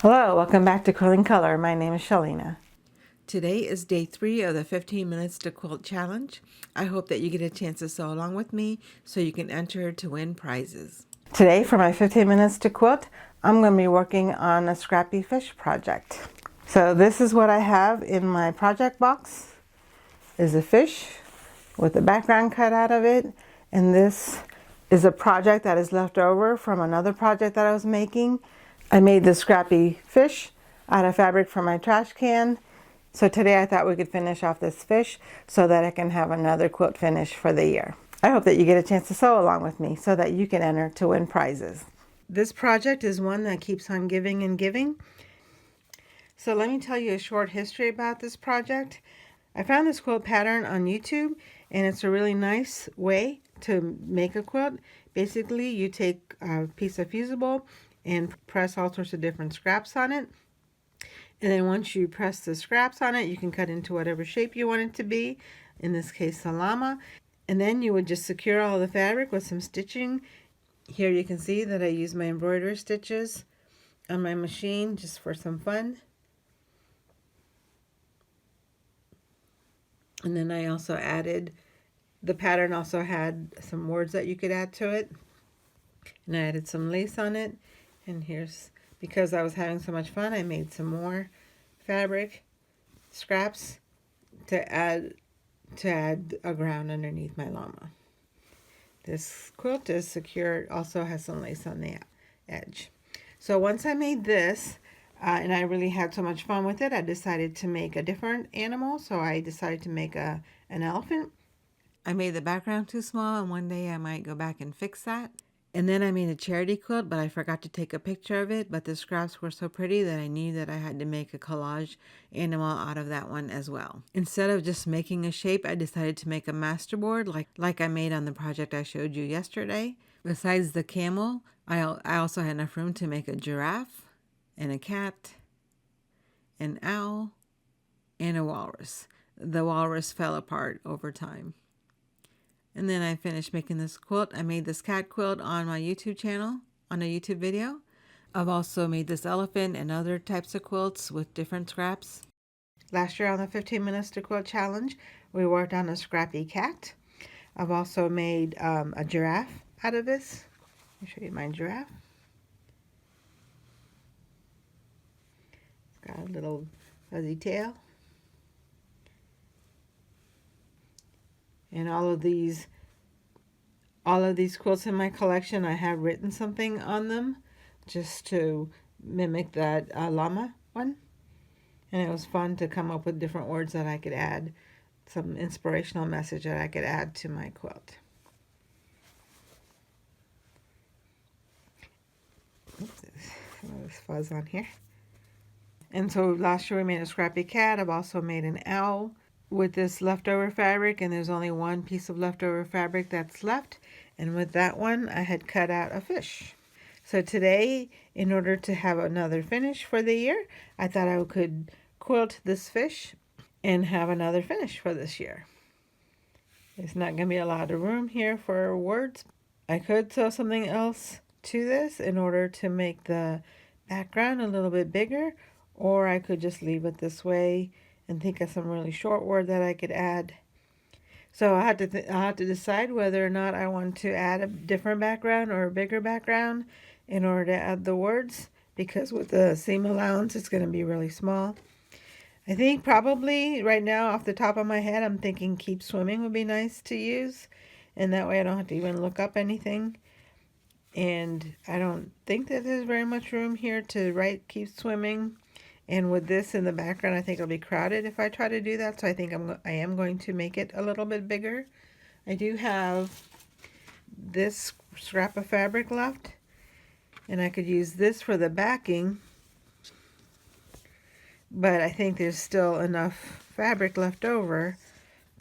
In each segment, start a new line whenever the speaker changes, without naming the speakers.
Hello, welcome back to Quilting Color. My name is Shalina.
Today is day 3 of the 15 minutes to quilt challenge. I hope that you get a chance to sew along with me so you can enter to win prizes.
Today for my 15 minutes to quilt, I'm going to be working on a Scrappy fish project. So this is what I have in my project box, is a fish with the background cut out of it, and this is a project that is left over from another project that I was making. I made the Scrappy fish out of fabric from my trash can. So today I thought we could finish off this fish so that I can have another quilt finish for the year. I hope that you get a chance to sew along with me so that you can enter to win prizes. This project is one that keeps on giving and giving. So let me tell you a short history about this project. I found this quilt pattern on YouTube, and it's a really nice way to make a quilt. Basically, you take a piece of fusible and press all sorts of different scraps on it. And then once you press the scraps on it, you can cut into whatever shape you want it to be, in this case a llama. And then you would just secure all the fabric with some stitching. Here you can see that I use my embroidery stitches on my machine just for some fun. And then I also added, the pattern also had some words that you could add to it. And I added some lace on it. And here's, because I was having so much fun, I made some more fabric scraps to add a ground underneath my llama. This quilt is secured, also has some lace on the edge. So once I made this, and I really had so much fun with it, I decided to make a different animal. So I decided to make an elephant. I made the background too small, and one day I might go back and fix that. And then I made a charity quilt, but I forgot to take a picture of it. But the scraps were so pretty that I knew that I had to make a collage animal out of that one as well. Instead of just making a shape, I decided to make a masterboard like I made on the project I showed you yesterday. Besides the camel, I also had enough room to make a giraffe and a cat, an owl, and a walrus. The walrus fell apart over time. And then I finished making this quilt. I made this cat quilt on my YouTube channel, on a YouTube video. I've also made this elephant and other types of quilts with different scraps. Last year on the 15 Minutes to Quilt Challenge, we worked on a Scrappy cat. I've also made a giraffe out of this. Let me show you my giraffe. It's got a little fuzzy tail. And all of these quilts in my collection, I have written something on them just to mimic that llama one. And it was fun to come up with different words that I could add, some inspirational message that I could add to my quilt. Oops, there's fuzz on here. And so last year we made a Scrappy cat. I've also made an owl with this leftover fabric, and there's only one piece of leftover fabric that's left, and with that one I had cut out a fish. So today, in order to have another finish for the year, I thought I could quilt this fish and have another finish for this year. There's not going to be a lot of room here for words. I could sew something else to this in order to make the background a little bit bigger, or I could just leave it this way and think of some really short word that I could add. So I had to decide whether or not I want to add a different background or a bigger background in order to add the words, because with the seam allowance it's going to be really small. I think probably right now off the top of my head I'm thinking keep swimming would be nice to use, and that way I don't have to even look up anything. And I don't think that there's very much room here to write keep swimming. And with this in the background, I think it'll be crowded if I try to do that. So I think I am going to make it a little bit bigger. I do have this scrap of fabric left, and I could use this for the backing. But I think there's still enough fabric left over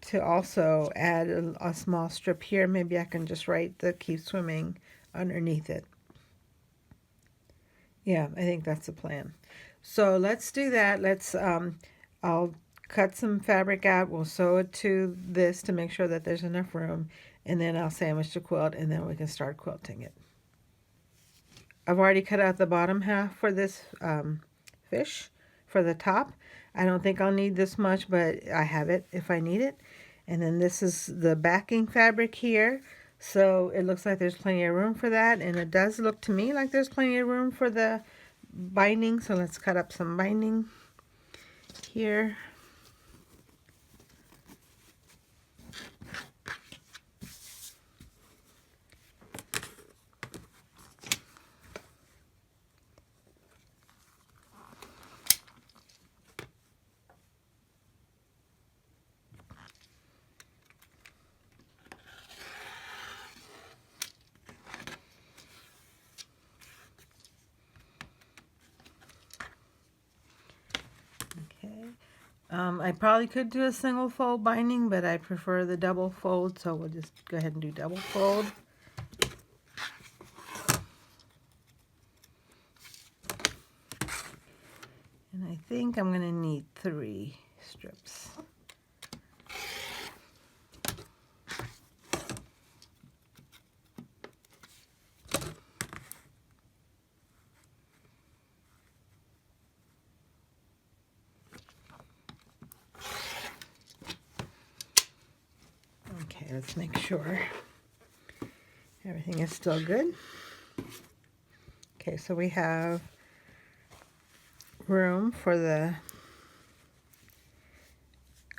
to also add a small strip here. Maybe I can just write the keep swimming underneath it. Yeah, I think that's the plan. So let's do that. I'll cut some fabric out. We'll sew it to this to make sure that there's enough room. And then I'll sandwich the quilt, and then we can start quilting it. I've already cut out the bottom half for this fish for the top. I don't think I'll need this much, but I have it if I need it. And then this is the backing fabric here. So it looks like there's plenty of room for that. And it does look to me like there's plenty of room for the binding. So let's cut up some binding here. I probably could do a single fold binding, but I prefer the double fold, so we'll just go ahead and do double fold. And I think I'm going to need 3 strips. Okay, let's make sure everything is still good. Okay, so we have room for the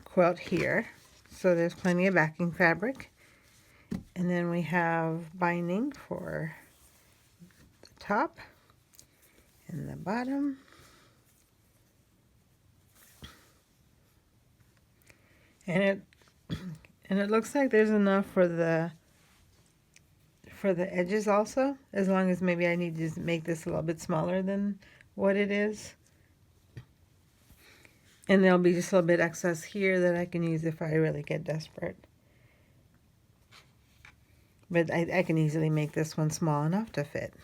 quilt here. So there's plenty of backing fabric. And then we have binding for the top and the bottom. And it looks like there's enough for the edges also, as long as maybe I need to make this a little bit smaller than what it is. And there'll be just a little bit excess here that I can use if I really get desperate. But I can easily make this one small enough to fit.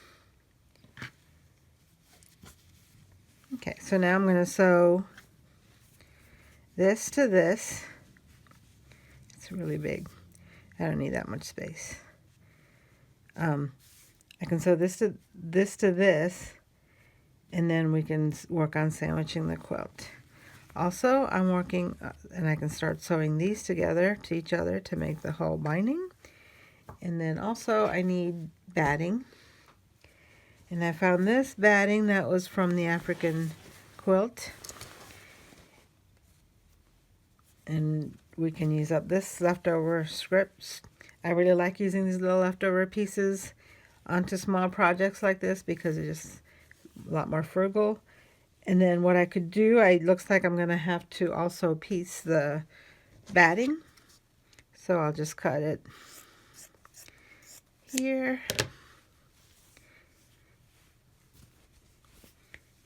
Okay, so now I'm going to sew this to this. It's really big. I don't need that much space. I can sew this to this, and then we can work on sandwiching the quilt. Also, I'm working, and I can start sewing these together to each other to make the whole binding. And then also I need batting. And I found this batting that was from the African quilt. And we can use up this leftover scripts. I really like using these little leftover pieces onto small projects like this because it's just a lot more frugal. And then what I could do, it looks like I'm going to have to also piece the batting. So I'll just cut it here.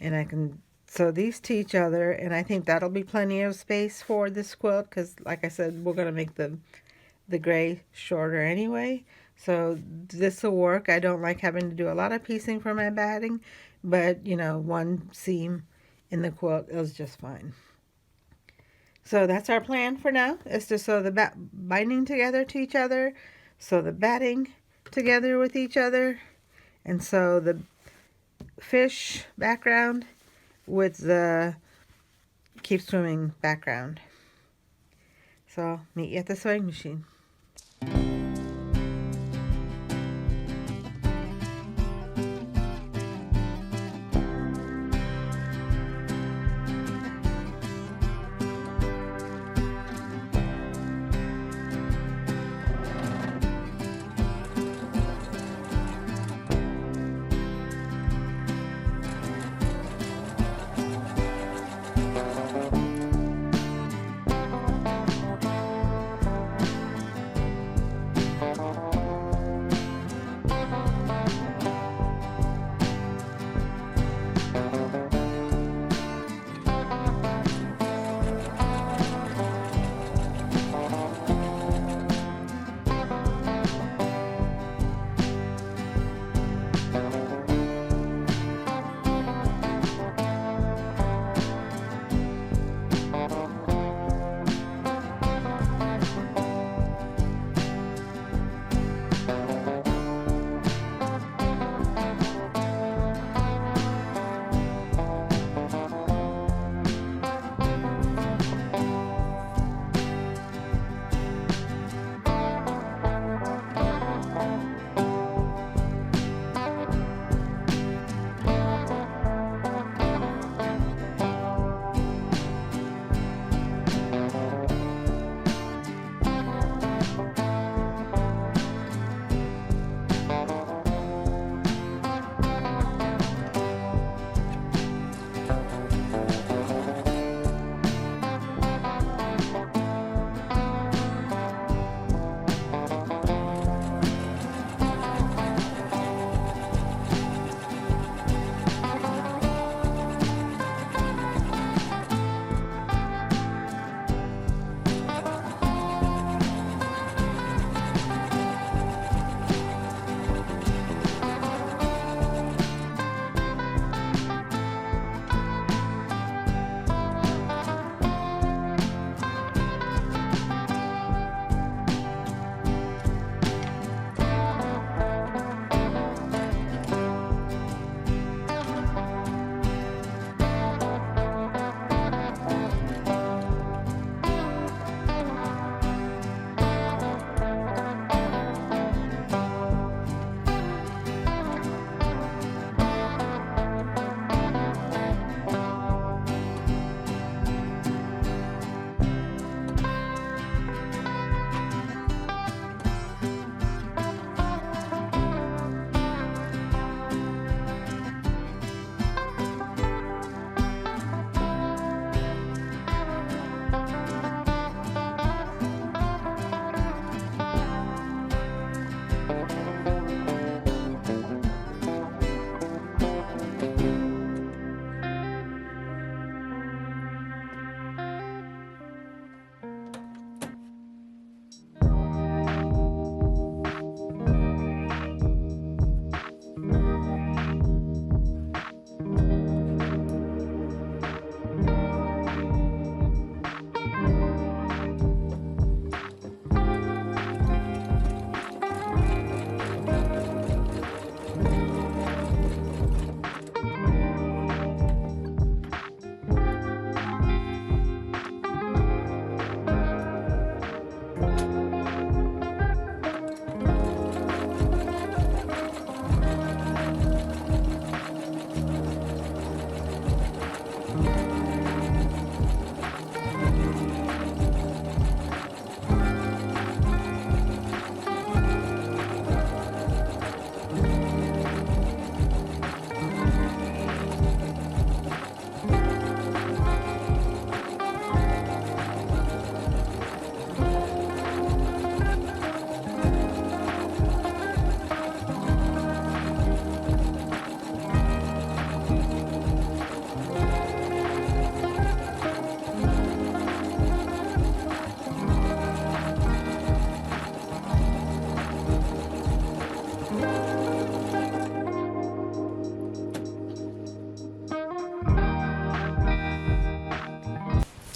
And I can sew these to each other, and I think that'll be plenty of space for this quilt because, like I said, we're going to make the gray shorter anyway. So this will work. I don't like having to do a lot of piecing for my batting, but, you know, one seam in the quilt is just fine. So that's our plan for now, is to sew the binding together to each other, sew the batting together with each other, and sew the fish background with the keep swimming background. So meet you at the sewing machine.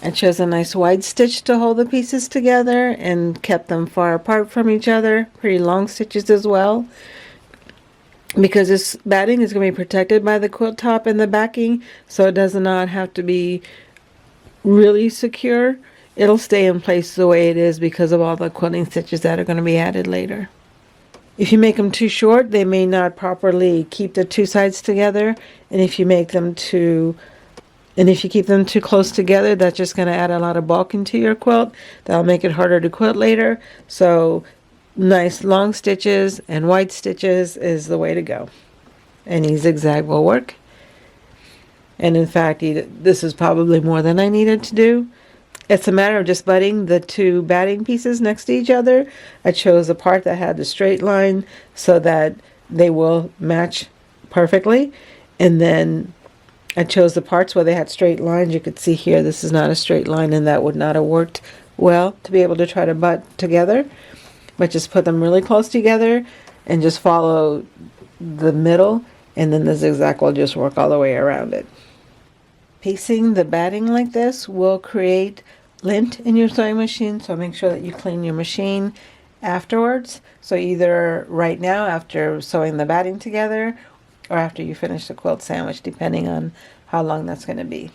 I chose a nice wide stitch to hold the pieces together and kept them far apart from each other. Pretty long stitches as well. Because this batting is going to be protected by the quilt top and the backing, so it does not have to be really secure. It'll stay in place the way it is because of all the quilting stitches that are going to be added later. If you make them too short, they may not properly keep the two sides together, and if you make them too if you keep them too close together, that's just going to add a lot of bulk into your quilt. That'll make it harder to quilt later. So nice long stitches and wide stitches is the way to go. Any zigzag will work. And in fact, this is probably more than I needed to do. It's a matter of just butting the two batting pieces next to each other. I chose a part that had the straight line so that they will match perfectly. And then I chose the parts where they had straight lines. You could see here this is not a straight line, and that would not have worked well to be able to try to butt together. But just put them really close together and just follow the middle, and then the zigzag will just work all the way around it. Piecing the batting like this will create lint in your sewing machine, so make sure that you clean your machine afterwards. So either right now after sewing the batting together or after you finish the quilt sandwich, depending on how long that's going to be.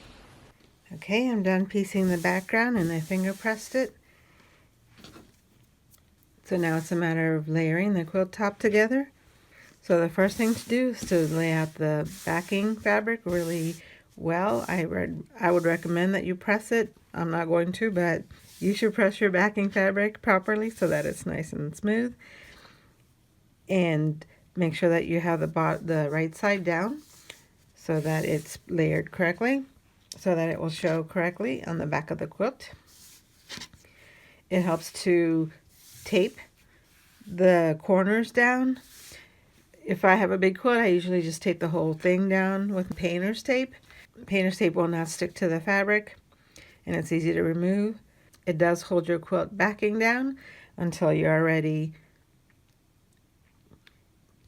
Okay, I'm done piecing the background and I finger pressed it. So now it's a matter of layering the quilt top together. So the first thing to do is to lay out the backing fabric really well. I would recommend that you press it. I'm not going to, but you should press your backing fabric properly so that it's nice and smooth. And make sure that you have the right side down so that it's layered correctly, so that it will show correctly on the back of the quilt. It helps to tape the corners down. If I have a big quilt, I usually just tape the whole thing down with painter's tape. Painter's tape will not stick to the fabric, and it's easy to remove. It does hold your quilt backing down until you're ready.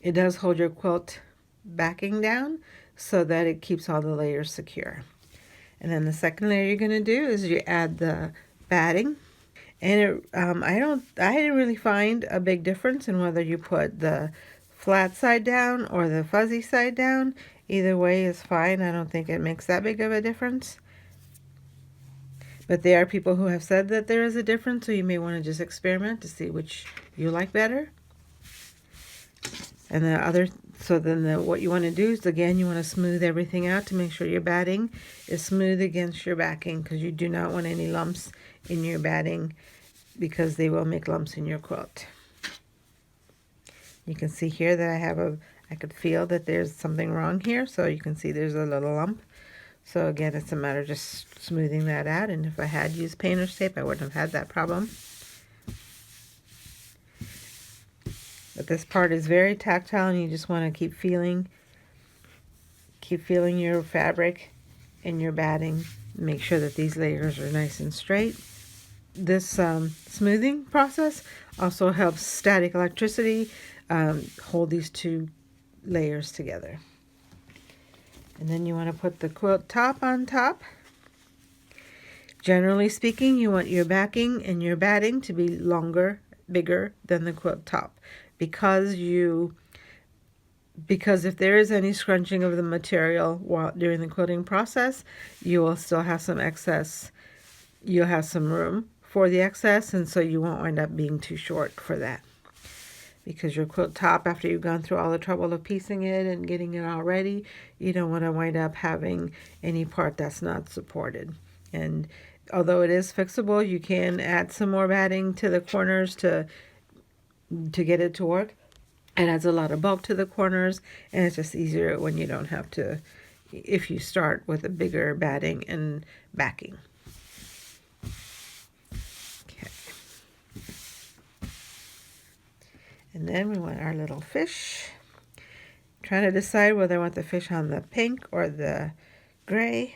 It does hold your quilt backing down so that it keeps all the layers secure. And then the second layer you're going to do is you add the batting. And I didn't really find a big difference in whether you put the flat side down or the fuzzy side down. Either way is fine. I don't think it makes that big of a difference. But there are people who have said that there is a difference, so you may want to just experiment to see which you like better. And what you want to do is, again, you want to smooth everything out to make sure your batting is smooth against your backing, because you do not want any lumps in your batting, because they will make lumps in your quilt. You can see here that I could feel that there's something wrong here, so you can see there's a little lump. So again, it's a matter of just smoothing that out, and if I had used painter's tape, I wouldn't have had that problem. But this part is very tactile, and you just want to keep feeling your fabric and your batting. Make sure that these layers are nice and straight. This smoothing process also helps static electricity hold these two layers together. And then you want to put the quilt top on top. Generally speaking, you want your backing and your batting to be bigger than the quilt top, because if there is any scrunching of the material during the quilting process, you will still have some excess. You'll have some room for the excess, and so you won't wind up being too short for that. Because your quilt top, after you've gone through all the trouble of piecing it and getting it all ready, you don't want to wind up having any part that's not supported. And although it is fixable, you can add some more batting to the corners to get it to work. It adds a lot of bulk to the corners, and it's just easier when you don't have to, if you start with a bigger batting and backing. Okay. And then we want our little fish. Trying to decide whether I want the fish on the pink or the gray.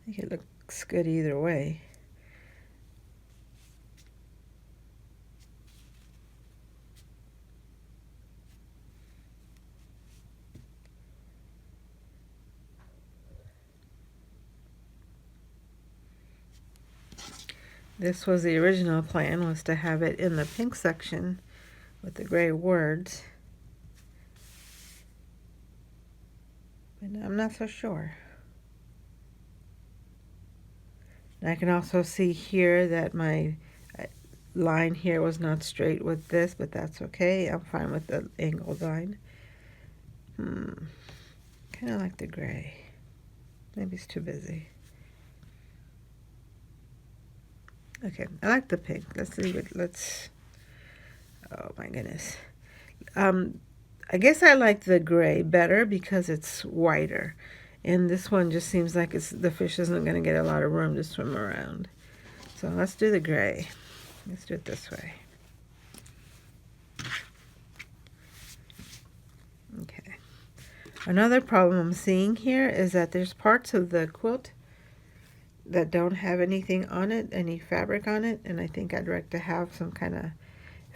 I think it looks good either way. This was the original plan, was to have it in the pink section with the gray words. But I'm not so sure. And I can also see here that my line here was not straight with this, but that's okay. I'm fine with the angled line. Kind of like the gray. Maybe it's too busy. Okay, I like the pink. Let's leave it. Oh my goodness. I guess I like the gray better because it's whiter. And this one just seems like the fish isn't going to get a lot of room to swim around. So let's do the gray. Let's do it this way. Okay. Another problem I'm seeing here is that there's parts of the quilt that don't have anything on it, any fabric on it, and I think I'd like to have some kind of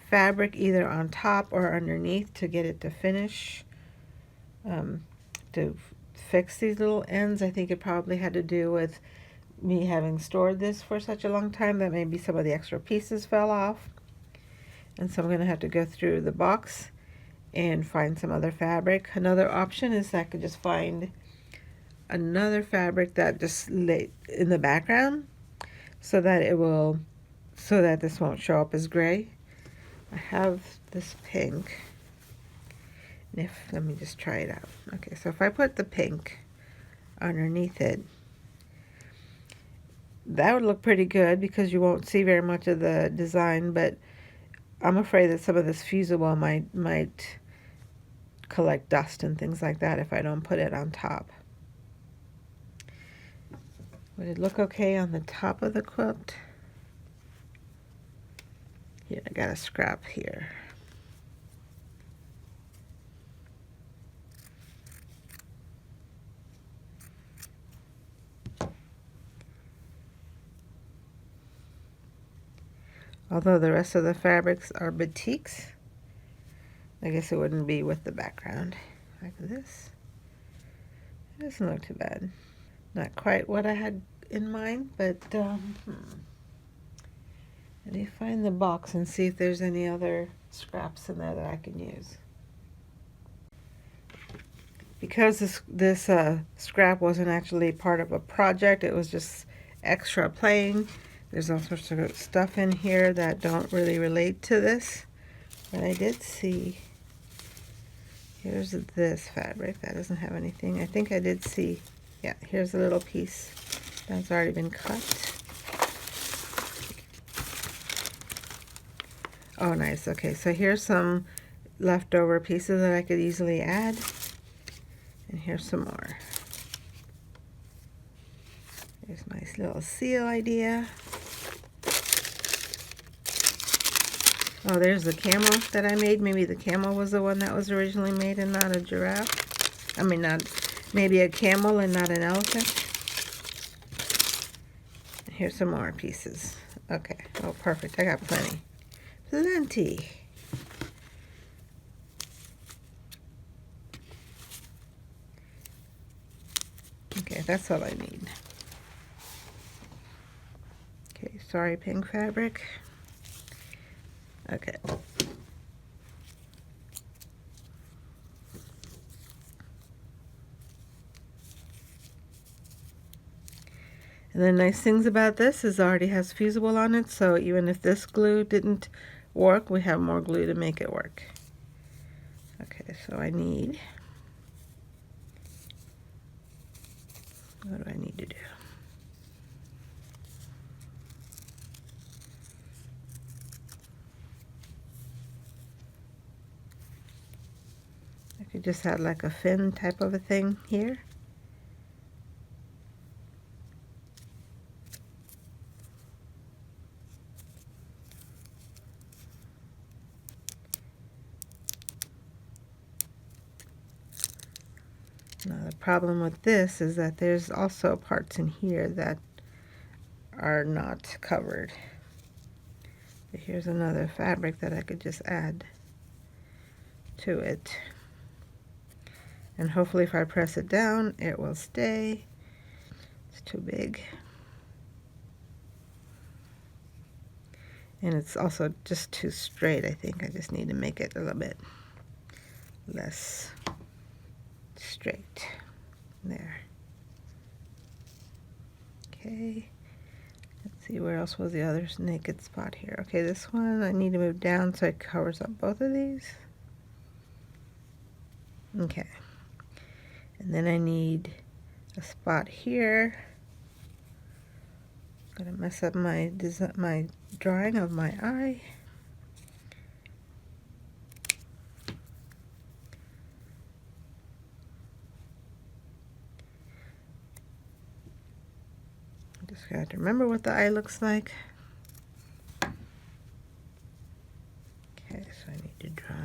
fabric either on top or underneath to get it to finish, to fix these little ends. I think it probably had to do with me having stored this for such a long time that maybe some of the extra pieces fell off, and so I'm going to have to go through the box and find some other fabric. Another option is I could just find another fabric that just lay in the background so that this won't show up as gray. I have this pink. Let me just try it out. Okay, so if I put the pink underneath it, that would look pretty good because you won't see very much of the design, but I'm afraid that some of this fusible might collect dust and things like that if I don't put it on top. Would it look okay on the top of the quilt? Here, I got a scrap here. Although the rest of the fabrics are batiks, I guess it wouldn't be with the background. Like this. It doesn't look too bad. Not quite what I had in mind, but let me find the box and see if there's any other scraps in there that I can use. Because this scrap wasn't actually part of a project, it was just extra playing. There's all sorts of stuff in here that don't really relate to this. But I did see, here's this fabric. That doesn't have anything. I think I did see, yeah, here's a little piece that's already been cut. Oh, nice. Okay, so here's some leftover pieces that I could easily add. And here's some more. Here's my little seal idea. Oh, there's the camel that I made. Maybe the camel was the one that was originally made and not a giraffe. I mean, maybe a camel and not an elephant. Here's some more pieces. Okay. Oh, perfect. I got plenty. Plenty. Okay, that's all I need. Okay, sorry, pink fabric. Okay. And the nice things about this is it already has fusible on it, so even if this glue didn't work, we have more glue to make it work. Okay, so I need, what do I need to do? I could just add like a fin type of a thing here. Now the problem with this is that there's also parts in here that are not covered. But here's another fabric that I could just add to it. And hopefully if I press it down, it will stay. It's too big. And it's also just too straight, I think. I just need to make it a little bit less straight. There. Okay. Let's see, where else was the other naked spot here? Okay, this one I need to move down so it covers up both of these. Okay. And then I need a spot here. I'm gonna mess up my drawing of my eye. I'm just gonna have to remember what the eye looks like. Okay, so I need to draw.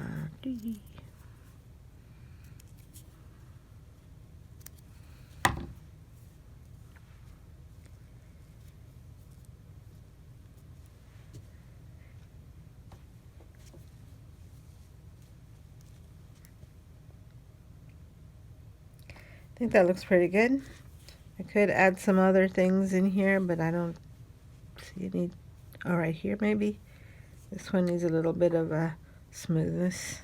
I think that looks pretty good. I could add some other things in here, but I don't see any. Oh, right here maybe. This one needs a little bit of a smoothness.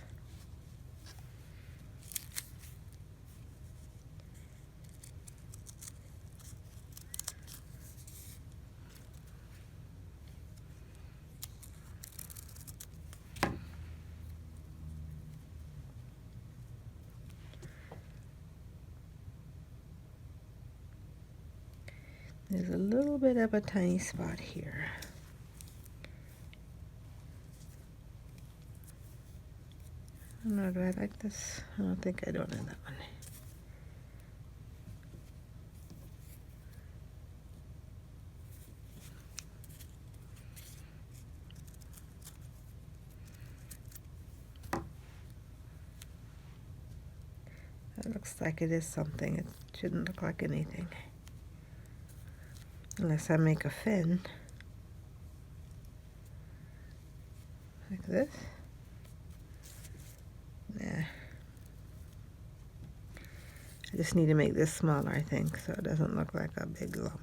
There's a little bit of a tiny spot here. I don't know, do I like this? I don't think I don't like that one. That looks like it is something. It shouldn't look like anything. Unless I make a fin. Like this. Nah. I just need to make this smaller, I think, so it doesn't look like a big lump.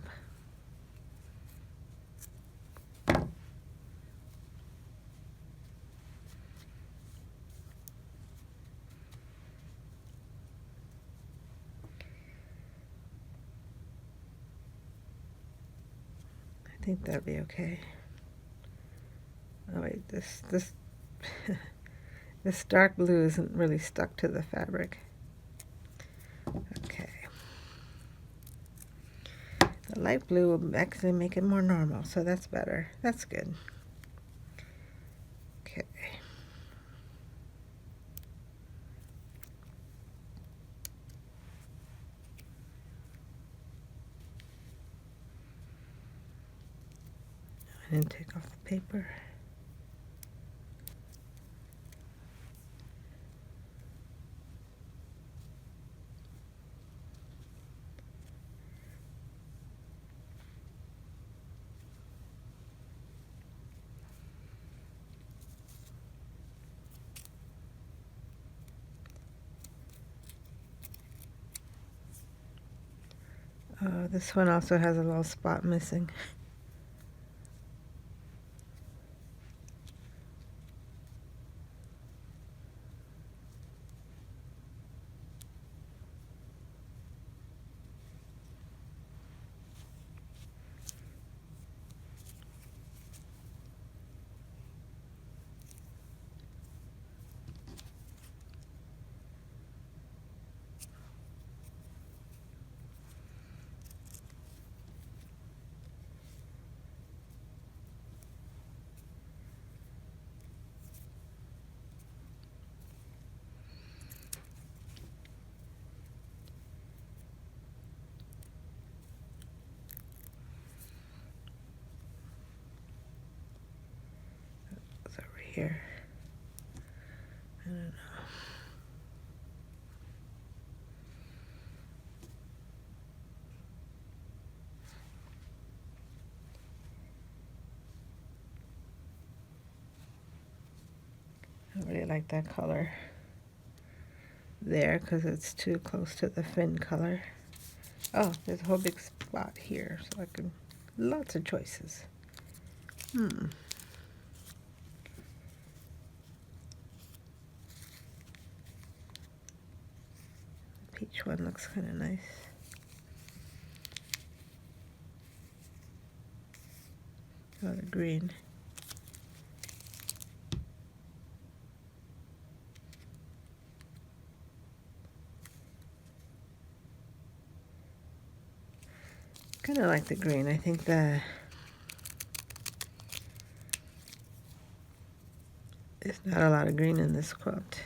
I think that'd be okay. Oh wait, this this dark blue isn't really stuck to the fabric. Okay. The light blue will actually make it more normal, so that's better. That's good. Okay. And then take off the paper. This one also has a little spot missing. It's over here. I don't know. I don't really like that color there because it's too close to the fin color. Oh, there's a whole big spot here, so I can, lots of choices. peach one looks kind of nice. Oh, the green. Kind of like the green. I think there's not a lot of green in this quilt.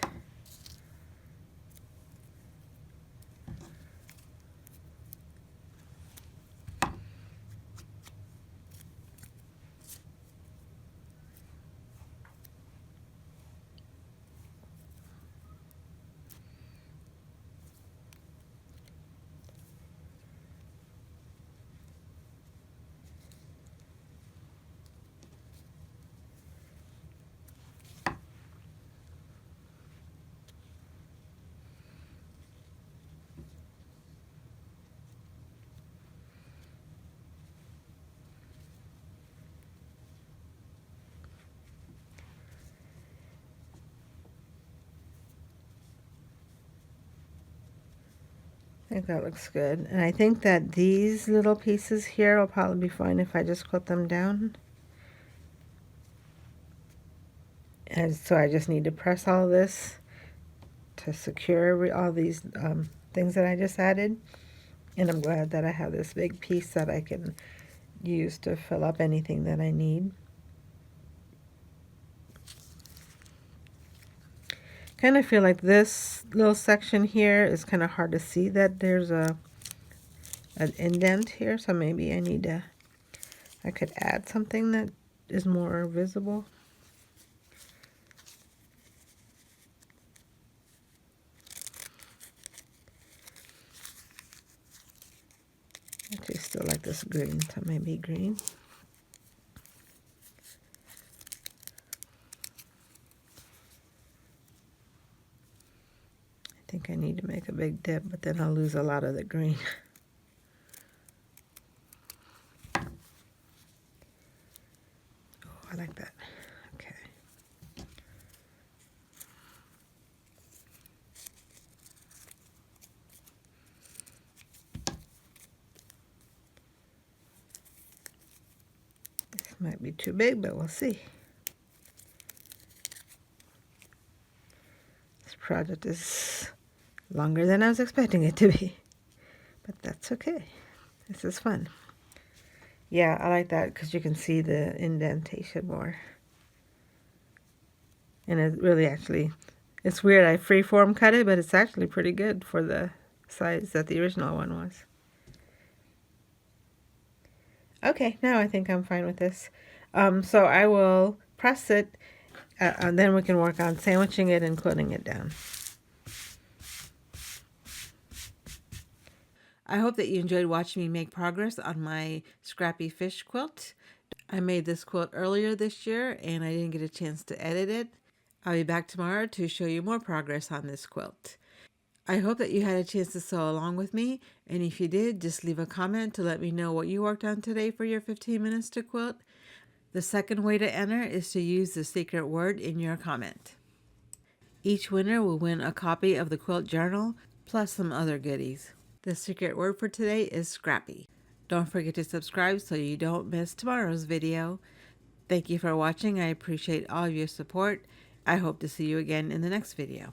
I think that looks good. And I think that these little pieces here will probably be fine if I just quilt them down. And so I just need to press all this to secure all these things that I just added. And I'm glad that I have this big piece that I can use to fill up anything that I need. Kind of feel like this little section here is kind of hard to see that there's an indent here, so maybe I could add something that is more visible. Actually still like this green, so maybe green. I think I need to make a big dip, but then I'll lose a lot of the green. Oh, I like that. Okay. This might be too big, but we'll see. This project is longer than I was expecting it to be, but that's okay. This is fun. Yeah, I like that because you can see the indentation more. And it really actually, it's weird, I freeform cut it, but it's actually pretty good for the size that the original one was. Okay, now I think I'm fine with this. So I will press it, and then we can work on sandwiching it and quilting it down.
I hope that you enjoyed watching me make progress on my Scrappy fish quilt. I made this quilt earlier this year and I didn't get a chance to edit it. I'll be back tomorrow to show you more progress on this quilt. I hope that you had a chance to sew along with me, and if you did, just leave a comment to let me know what you worked on today for your 15 minutes to quilt. The second way to enter is to use the secret word in your comment. Each winner will win a copy of the quilt journal, plus some other goodies. The secret word for today is Scrappy. Don't forget to subscribe so you don't miss tomorrow's video. Thank you for watching. I appreciate all of your support. I hope to see you again in the next video.